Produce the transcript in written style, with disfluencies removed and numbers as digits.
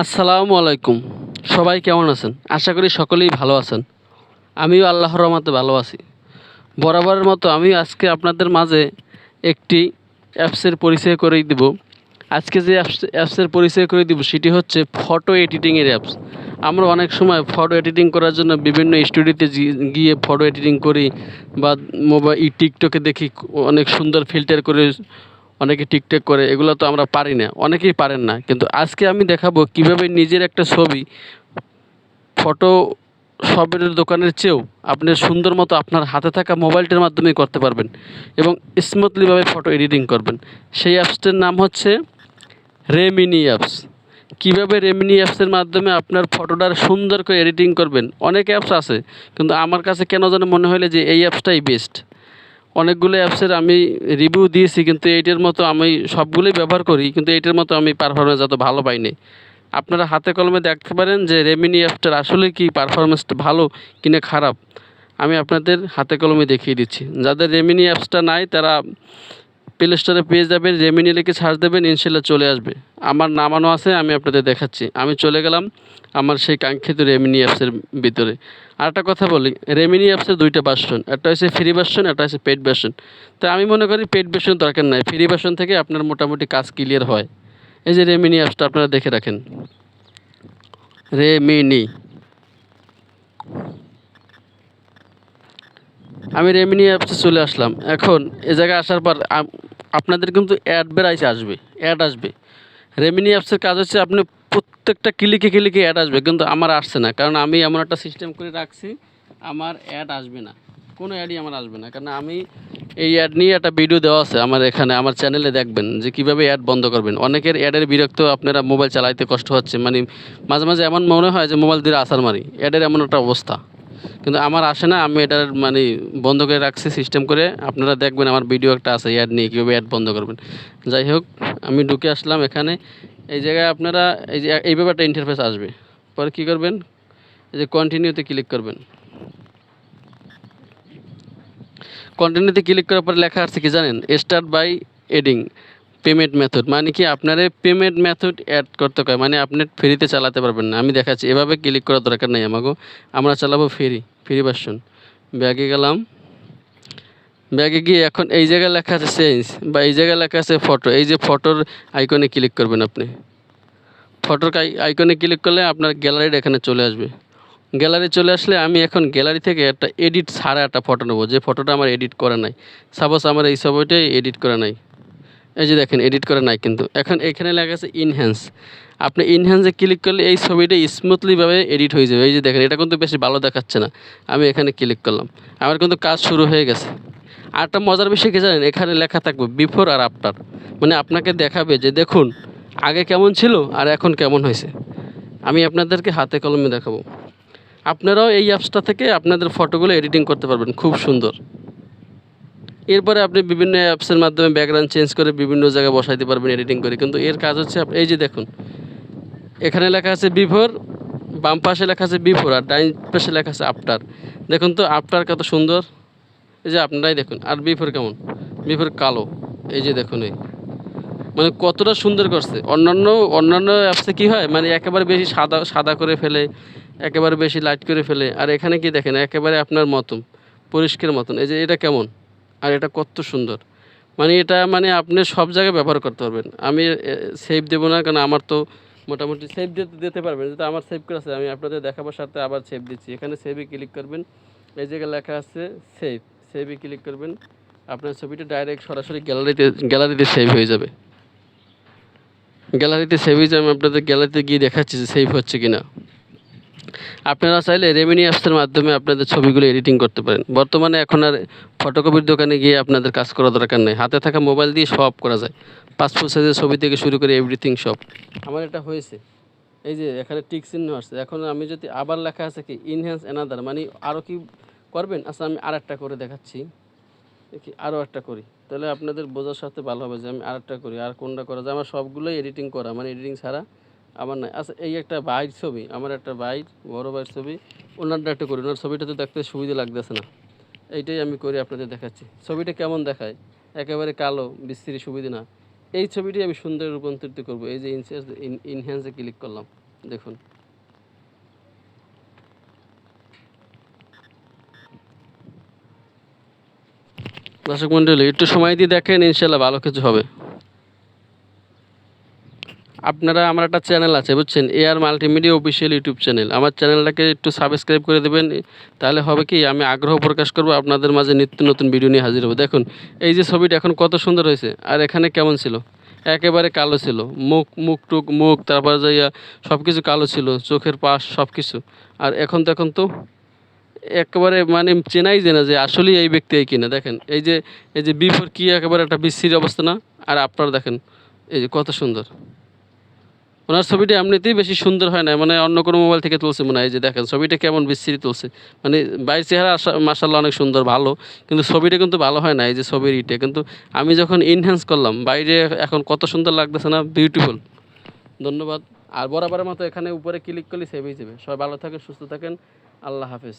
আসসালামু আলাইকুম। সবাই কেমন আছেন? আশা করি সকলেই ভালো আছেন। আমিও আল্লাহর রহমতে ভালো আছি। বরাবরের মতো আমি আজকে আপনাদের মাঝে একটি অ্যাপসের পরিচয় করিয়ে দিব। আজকে যে অ্যাপসের পরিচয় করে দিব সেটি হচ্ছে ফটো এডিটিংয়ের অ্যাপস। আমরা অনেক সময় ফটো এডিটিং করার জন্য বিভিন্ন স্টুডিওতে গিয়ে ফটো এডিটিং করি বা টিকটকে দেখি অনেক সুন্দর ফিল্টার করে অনেকে টিকটক করে, এগুলো তো আমরা পারি না, অনেকেই পারেন না। কিন্তু আজকে আমি দেখাবো কিভাবে নিজের একটা ছবি ফটো শপের দোকানের চেয়েও আপনি সুন্দর মতো আপনার হাতে থাকা মোবাইলটার মাধ্যমে করতে পারবেন এবং স্মুথলিভাবে ফটো এডিটিং করবেন। সেই অ্যাপসটার নাম হচ্ছে রেমিনি অ্যাপস। কীভাবে রেমিনি অ্যাপসের মাধ্যমে আপনার ফটোটার সুন্দর করে এডিটিং করবেন, অনেক অ্যাপস আছে, কিন্তু আমার কাছে কেন যেন মনে হলো যে এই অ্যাপসটাই বেস্ট। অনেকগুলো অ্যাপসের আমি রিভিউ দিয়েছি, কিন্তু এইটার মতো আমি সবগুলোই ব্যবহার করি, কিন্তু এইটার মতো আমি পারফরমেন্স এত ভালো পাইনি। আপনারা হাতে কলমে দেখতে পারেন যে রেমিনি অ্যাপসটার আসলে কি পারফরমেন্সটা ভালো কি না খারাপ, আমি আপনাদের হাতে কলমে দেখিয়ে দিচ্ছি। যাদের রেমিনি অ্যাপসটা নাই তারা প্লে স্টোরে পেয়ে যাবেন, রেমিনি লিখে সার্চ দেবেন, ইনশাল্লাহ চলে আসবে। আমার নামানো আছে, আমি আপনাদের দেখাচ্ছি। আমি চলে গেলাম আমার সেই কাঙ্ক্ষিত রেমিনি অ্যাপসের ভিতরে। আর একটা কথা বলি, রেমিনি অ্যাপসের দুইটা ভার্সন, একটা হচ্ছে ফ্রি ভার্সন, একটা হচ্ছে পেইড ভার্সন। তো আমি মনে করি পেইড ভার্সন দরকার নাই, ফ্রি ভার্সন থেকে আপনার মোটামুটি কাজ ক্লিয়ার হয়। এই যে রেমিনি অ্যাপসটা আপনারা দেখে রাখেন, রেমিনি। আমি রেমিনি অ্যাপসে চলে আসলাম। এখন এ জায়গায় আসার পর আপনাদের কিন্তু অ্যাড আসবে, অ্যাড আসবে। রেমিনি অ্যাপসের কাজ হচ্ছে আপনি প্রত্যেকটা ক্লিকে ক্লিকে অ্যাড আসবে, কিন্তু আমার আসছে না, কারণ আমি এমন একটা সিস্টেম করে রাখছি আমার অ্যাড আসবে না, কোনো অ্যাডই আমার আসবে না। কারণ আমি এই অ্যাড নিয়ে একটা ভিডিও দেওয়া আছে আমার এখানে, আমার চ্যানেলে দেখবেন যে কীভাবে অ্যাড বন্ধ করবেন। অনেকের অ্যাডের বিরক্ত, আপনারা মোবাইল চালাইতে কষ্ট হচ্ছে, মানে মাঝে মাঝে এমন মনে হয় যে মোবাইল দিয়ে আছাড় মারি, অ্যাডের এমন একটা অবস্থা। কিন্তু আমার আসে না, আমি এটার মানে বন্ধ করে রাখছি সিস্টেম করে। আপনারা দেখবেন আমার ভিডিও একটা আছে অ্যাড নিয়ে, কীভাবে অ্যাড বন্ধ করবেন। যাই হোক, আমি ঢুকে আসলাম এখানে। এই জায়গায় আপনারা এই যে এইভাবে একটা ইন্টারফেস আসবে। পরে কী করবেন, এই যে কন্টিনিউতে ক্লিক করবেন। কন্টিনিউতে ক্লিক করার পরে লেখা আছে কি জানেন, start by adding payment method. মানে কি আপনার পেমেন্ট মেথড অ্যাড করতে হয়, মানে আপনি ফ্রিতে চালাতে পারবেন না। আমি দেখাচ্ছি, এভাবে ক্লিক করার দরকার নেই আমাকে, আমরা চালাবো ফ্রি ভার্সন। ব্যাগে গেলাম, ব্যাগে গিয়ে এখন এই জায়গায় লেখা আছে চেঞ্জ, বা এই জায়গায় লেখা আছে ফটো। এই যে ফটোর আইকনে ক্লিক করবেন আপনি। ফটোর আইকনে ক্লিক করলে আপনার গ্যালারিটা এখানে চলে আসবে। গ্যালারি চলে আসলে আমি এখন গ্যালারি থেকে একটা এডিট ছাড়া একটা ফটো নেবো, যে ফটোটা আমার এডিট করা নাই। সাপোজ আমার এই ছবিটাই এডিট করা নাই, এই যে দেখেন এডিট করা নাই, কিন্তু এখন এখানে লেখা আছে ইনহ্যান্স। আপনি ইনহ্যান্সে ক্লিক করলে এই ছবিটা স্মুথলিভাবে এডিট হয়ে যাবে। এই যে দেখেন, এটা কিন্তু বেশি ভালো দেখাচ্ছে না। আমি এখানে ক্লিক করলাম, আমার কিন্তু কাজ শুরু হয়ে গেছে। আর একটা মজার বিষয় কি জানেন, এখানে লেখা থাকবে বিফোর আর আফটার, মানে আপনাকে দেখাবে যে দেখুন আগে কেমন ছিল আর এখন কেমন হয়েছে। আমি আপনাদেরকে হাতে কলমে দেখাবো। আপনারাও এই অ্যাপসটা থেকে আপনাদের ফটোগুলো এডিটিং করতে পারবেন খুব সুন্দর। এরপরে আপনি বিভিন্ন অ্যাপসের মাধ্যমে ব্যাকগ্রাউন্ড চেঞ্জ করে বিভিন্ন জায়গায় বসাইতে পারবেন এডিটিং করে। কিন্তু এর কাজ হচ্ছে, এই যে দেখুন এখানে লেখা আছে বিফোর, বাম পাশে লেখা আছে বিফোর, আর ডাইন পাশে লেখা আছে আফটার। দেখুন তো আফটার কত সুন্দর, এই যে আপনারাই দেখুন। আর বিফোর কেমন, বিফোর কালো, এই যে দেখুন এই মানে কতটা সুন্দর করছে। অন্যান্য অ্যাপসে কী হয়, মানে একেবারে বেশি সাদা সাদা করে ফেলে, একেবারে বেশি লাইট করে ফেলে। আর এখানে কি দেখেন, একেবারে আপনার মতন পরিষ্কার মতন। এই যে এটা কেমন, আর এটা কত সুন্দর, মানে এটা মানে আপনি সব জায়গায় ব্যবহার করতে পারবেন। আমি সেভ দেবো না, কারণ আমার তো মোটামুটি সেভ দিতে পারবেন, যেটা আমার সেভ করা আছে। আমি আপনাদের দেখাবার সাথে আবার সেভ দিচ্ছি। এখানে সেভে ক্লিক করবেন, এই জায়গায় লেখা আছে সেভ, সেভে ক্লিক করবেন। আপনার ছবিটা ডাইরেক্ট সরাসরি গ্যালারিতে সেভ হয়ে যাবে। গ্যালারিতে সেভ হয়ে যাবে, আমি আপনাদের গ্যালারিতে গিয়ে দেখাচ্ছি যে সেভ হচ্ছে কি না। আপনারা চাইলে রেমিনি অ্যাপসের মাধ্যমে আপনাদের ছবিগুলো এডিটিং করতে পারেন। বর্তমানে এখন আর ফটোকপির দোকানে গিয়ে আপনাদের কাজ করা দরকার নেই, হাতে থাকা মোবাইল দিয়ে সব করা যায়। পাসপোর্ট সাইজের ছবি থেকে শুরু করে এভরিথিং সব। আমার এটা হয়েছে, এই যে এখানে টিক চিহ্ন আসছে। এখন আমি যদি আবার লেখা আছে কি ইনহ্যান্স অ্যানাদার, মানে আরও কি করবেন। আচ্ছা আমি আর একটা করে দেখাচ্ছি, দেখি আরও একটা করি, তাহলে আপনাদের বোঝার সাথে ভালো হবে যে আমি আর একটা করি। আর কোনটা করা যায়, আমার সবগুলোই এডিটিং করা, মানে এডিটিং ছাড়া আমার নাই। আচ্ছা এই একটা বাইর ছবি, আমার একটা বাইর, বড় বাইর ছবি, ওনারটা একটা করি। ওনার ছবিটা তো দেখতে সুবিধা লাগতেছে না, এইটাই আমি করে আপনাদের দেখাচ্ছি। ছবিটা কেমন দেখায়, একেবারে কালো বিশ্রী, সুবিধা না। এই ছবিটি আমি সুন্দর রূপান্তরিত করব। এই যে ইনহ্যান্সে ক্লিক করলাম, দেখুন। দর্শক মণ্ডলী একটু সময় দিয়ে দেখেন, ইনশাল্লাহ ভালো কিছু হবে। আপনারা, আমার একটা চ্যানেল আছে বুঝছেন, AR multimedia official YouTube channel. আমার চ্যানেলটাকে একটু সাবস্ক্রাইব করে দেবেন, তাহলে হবে কি আমি আগ্রহ প্রকাশ করবো, আপনাদের মাঝে নিত্য নতুন ভিডিও নিয়ে হাজির হবো। দেখুন এই যে ছবিটা এখন কত সুন্দর হয়েছে, আর এখানে কেমন ছিল, একেবারে কালো ছিল, মুখ তারপরে যাইয়া সব কিছু কালো ছিল, চোখের পাশ সব কিছু। আর এখন তো একেবারে মানে চেনাই যায় না যে আসলেই এই ব্যক্তি এই কিনা। দেখেন এই যে বিফোর কি একেবারে একটা বিশ্রী অবস্থা না? আর আপনারা দেখেন এই যে কত সুন্দর। ওনার ছবিটা এমনিতেই বেশি সুন্দর হয় না, মানে অন্য কোনো মোবাইল থেকে তুলছে মনে হয়। এই যে দেখেন ছবিটা কেমন বিশ্রী তুলছে, মানে বাইরের চেহারা মাশাআল্লাহ অনেক সুন্দর ভালো, কিন্তু ছবিটা কিন্তু ভালো হয় না। এই যে ছবির ইটে কিন্তু আমি যখন ইনহ্যান্স করলাম বাইরে, এখন কত সুন্দর লাগতেছে না, বিউটিফুল। ধন্যবাদ। আর বরাবরের মতো এখানে উপরে ক্লিক করলে সেভ হয়ে যাবে। সবাই ভালো থাকেন, সুস্থ থাকেন, আল্লাহ হাফেজ।